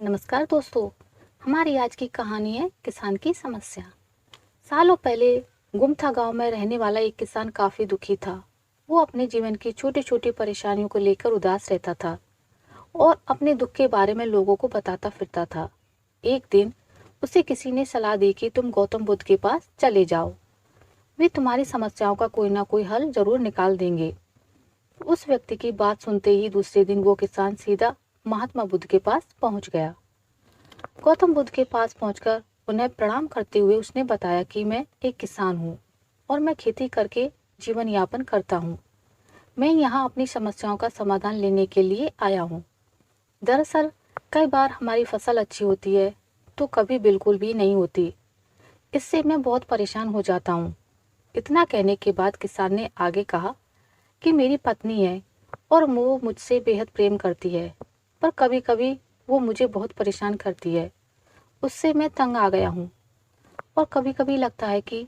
नमस्कार दोस्तों। हमारी आज की कहानी है किसान की समस्या। सालों पहले गुमथा गांव में रहने वाला एक किसान काफी दुखी था। वो अपने जीवन की छोटी छोटी परेशानियों को लेकर उदास रहता था और अपने दुख के बारे में लोगों को बताता फिरता था। एक दिन उसे किसी ने सलाह दी कि तुम गौतम बुद्ध के पास चले जाओ, वे तुम्हारी समस्याओं का कोई ना कोई हल जरूर निकाल देंगे। उस व्यक्ति की बात सुनते ही दूसरे दिन वो किसान सीधा महात्मा बुद्ध के पास पहुंच गया। गौतम बुद्ध के पास पहुंचकर उन्हें प्रणाम करते हुए उसने बताया कि मैं एक किसान हूँ और मैं खेती करके जीवन यापन करता हूँ। मैं यहाँ अपनी समस्याओं का समाधान लेने के लिए आया हूँ। दरअसल कई बार हमारी फसल अच्छी होती है तो कभी बिल्कुल भी नहीं होती। इससे मैं बहुत परेशान हो जाता हूँ। इतना कहने के बाद किसान ने आगे कहा कि मेरी पत्नी है और वो मुझसे बेहद प्रेम करती है, पर कभी कभी वो मुझे बहुत परेशान करती है। उससे मैं तंग आ गया हूँ और कभी कभी लगता है कि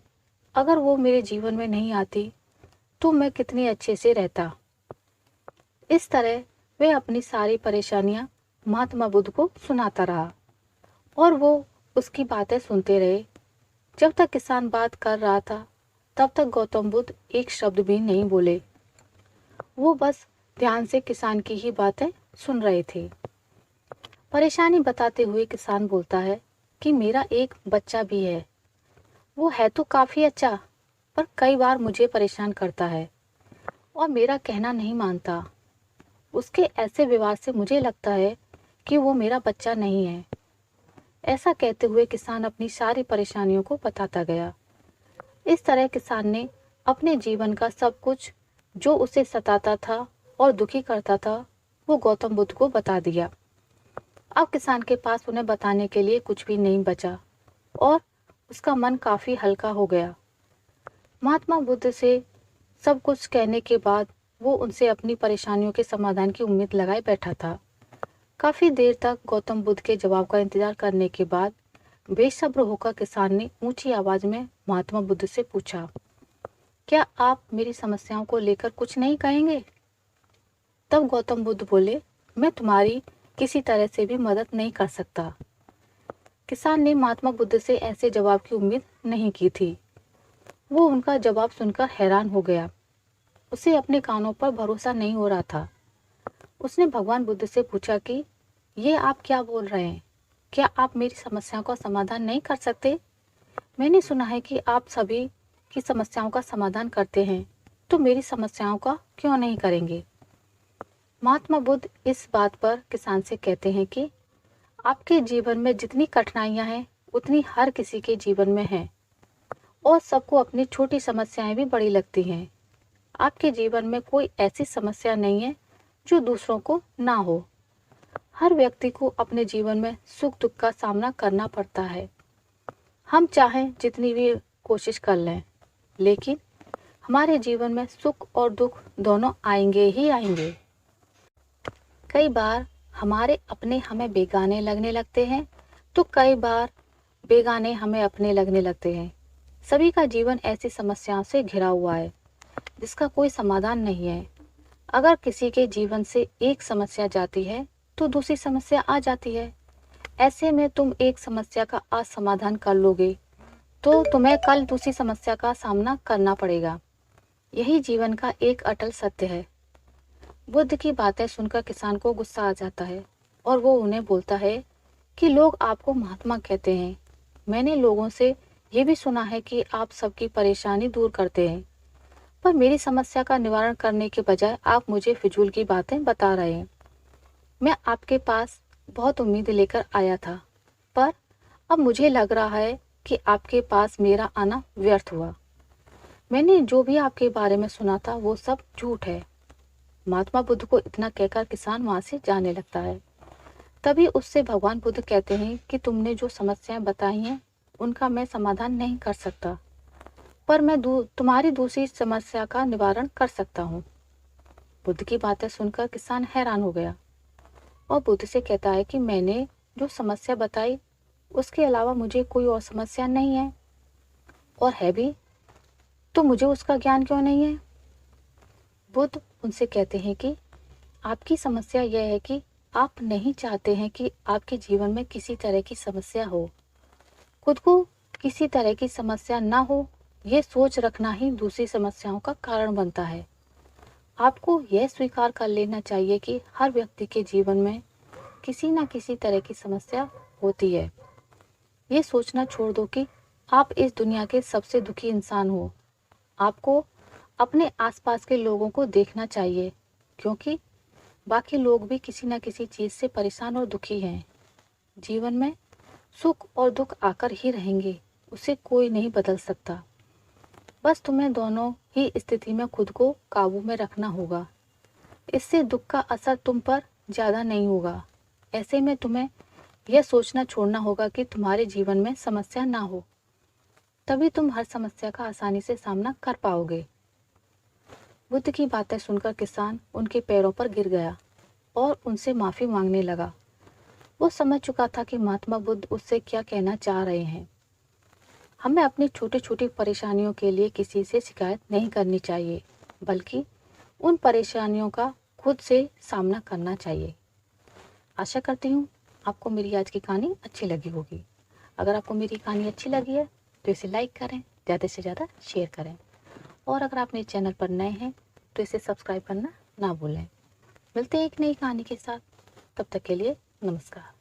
अगर वो मेरे जीवन में नहीं आती तो मैं कितनी अच्छे से रहता। इस तरह वे अपनी सारी परेशानियां महात्मा बुद्ध को सुनाता रहा और वो उसकी बातें सुनते रहे। जब तक किसान बात कर रहा था तब तक गौतम बुद्ध एक शब्द भी नहीं बोले। वो बस ध्यान से किसान की ही बातें सुन रहे थे। परेशानी बताते हुए किसान बोलता है कि मेरा एक बच्चा भी है। वो है तो काफी अच्छा, पर कई बार मुझे परेशान करता है और मेरा कहना नहीं मानता। उसके ऐसे व्यवहार से मुझे लगता है कि वो मेरा बच्चा नहीं है। ऐसा कहते हुए किसान अपनी सारी परेशानियों को बताता गया। इस तरह किसान ने अपने जीवन का सब कुछ जो उसे सताता था और दुखी करता था वो गौतम बुद्ध को बता दिया। अब किसान के पास उन्हें बताने के लिए कुछ भी नहीं बचा और उसका मन काफी हल्का हो गया। महात्मा बुद्ध से सब कुछ कहने के बाद वो उनसे अपनी परेशानियों के समाधान की उम्मीद लगाए बैठा था। काफी देर तक गौतम बुद्ध के जवाब का इंतजार करने के बाद बेसब्र होकर किसान ने ऊंची आवाज में महात्मा बुद्ध से पूछा, क्या आप मेरी समस्याओं को लेकर कुछ नहीं कहेंगे? तब गौतम बुद्ध बोले, मैं तुम्हारी किसी तरह से भी मदद नहीं कर सकता। किसान ने महात्मा बुद्ध से ऐसे जवाब की उम्मीद नहीं की थी। वो उनका जवाब सुनकर हैरान हो गया। उसे अपने कानों पर भरोसा नहीं हो रहा था। उसने भगवान बुद्ध से पूछा कि ये आप क्या बोल रहे हैं? क्या आप मेरी समस्याओं का समाधान नहीं कर सकते? मैंने सुना है कि आप सभी की समस्याओं का समाधान करते हैं, तो मेरी समस्याओं का क्यों नहीं करेंगे? महात्मा बुद्ध इस बात पर किसान से कहते हैं कि आपके जीवन में जितनी कठिनाइयां हैं उतनी हर किसी के जीवन में हैं और सबको अपनी छोटी समस्याएं भी बड़ी लगती हैं। आपके जीवन में कोई ऐसी समस्या नहीं है जो दूसरों को ना हो। हर व्यक्ति को अपने जीवन में सुख दुख का सामना करना पड़ता है। हम चाहें जितनी भी कोशिश कर लें, लेकिन हमारे जीवन में सुख और दुख दोनों आएंगे ही आएंगे। कई बार हमारे अपने हमें बेगाने लगने लगते हैं, तो कई बार बेगाने हमें अपने लगने लगते हैं। सभी का जीवन ऐसी समस्याओं से घिरा हुआ है जिसका कोई समाधान नहीं है। अगर किसी के जीवन से एक समस्या जाती है तो दूसरी समस्या आ जाती है। ऐसे में तुम एक समस्या का आज समाधान कर लोगे तो तुम्हें कल दूसरी समस्या का सामना करना पड़ेगा। यही जीवन का एक अटल सत्य है। बुद्ध की बातें सुनकर किसान को गुस्सा आ जाता है और वो उन्हें बोलता है कि लोग आपको महात्मा कहते हैं। मैंने लोगों से ये भी सुना है कि आप सबकी परेशानी दूर करते हैं, पर मेरी समस्या का निवारण करने के बजाय आप मुझे फिजूल की बातें बता रहे हैं। मैं आपके पास बहुत उम्मीद लेकर आया था, पर अब मुझे लग रहा है कि आपके पास मेरा आना व्यर्थ हुआ। मैंने जो भी आपके बारे में सुना था वो सब झूठ है। महात्मा बुद्ध को इतना कहकर किसान वहां से जाने लगता है। तभी उससे भगवान बुद्ध कहते हैं कि तुमने जो समस्याएं बताई हैं उनका मैं समाधान नहीं कर सकता, पर मैं तुम्हारी दूसरी समस्या का निवारण कर सकता हूँ। बुद्ध की बातें सुनकर किसान हैरान हो गया और बुद्ध से कहता है कि मैंने जो समस्या बताई उसके अलावा मुझे कोई और समस्या नहीं है, और है भी तो मुझे उसका ज्ञान क्यों नहीं है? बुद्ध उनसे कहते हैं कि आपकी समस्या यह है कि आप नहीं चाहते हैं कि आपके जीवन में किसी तरह की समस्या हो। खुद को किसी तरह की समस्या ना हो, ये सोच रखना ही दूसरी समस्याओं का कारण बनता है। आपको यह स्वीकार कर लेना चाहिए कि हर व्यक्ति के जीवन में किसी न किसी तरह की समस्या होती है। ये सोचना छोड़ दो कि आप इस दुनिया के सबसे दुखी इंसान हो। आपको अपने आसपास के लोगों को देखना चाहिए, क्योंकि बाकी लोग भी किसी न किसी चीज़ से परेशान और दुखी हैं। जीवन में सुख और दुख आकर ही रहेंगे, उसे कोई नहीं बदल सकता। बस तुम्हें दोनों ही स्थिति में खुद को काबू में रखना होगा। इससे दुख का असर तुम पर ज़्यादा नहीं होगा। ऐसे में तुम्हें यह सोचना छोड़ना होगा कि तुम्हारे जीवन में समस्या ना हो, तभी तुम हर समस्या का आसानी से सामना कर पाओगे। बुद्ध की बातें सुनकर किसान उनके पैरों पर गिर गया और उनसे माफ़ी मांगने लगा। वो समझ चुका था कि महात्मा बुद्ध उससे क्या कहना चाह रहे हैं। हमें अपनी छोटी छोटी परेशानियों के लिए किसी से शिकायत नहीं करनी चाहिए, बल्कि उन परेशानियों का खुद से सामना करना चाहिए। आशा करती हूँ आपको मेरी आज की कहानी अच्छी लगी होगी। अगर आपको मेरी कहानी अच्छी लगी है तो इसे लाइक करें, ज़्यादा से ज़्यादा शेयर करें, और अगर आप मेरे चैनल पर नए हैं तो इसे सब्सक्राइब करना ना भूलें। मिलते हैं एक नई कहानी के साथ, तब तक के लिए नमस्कार।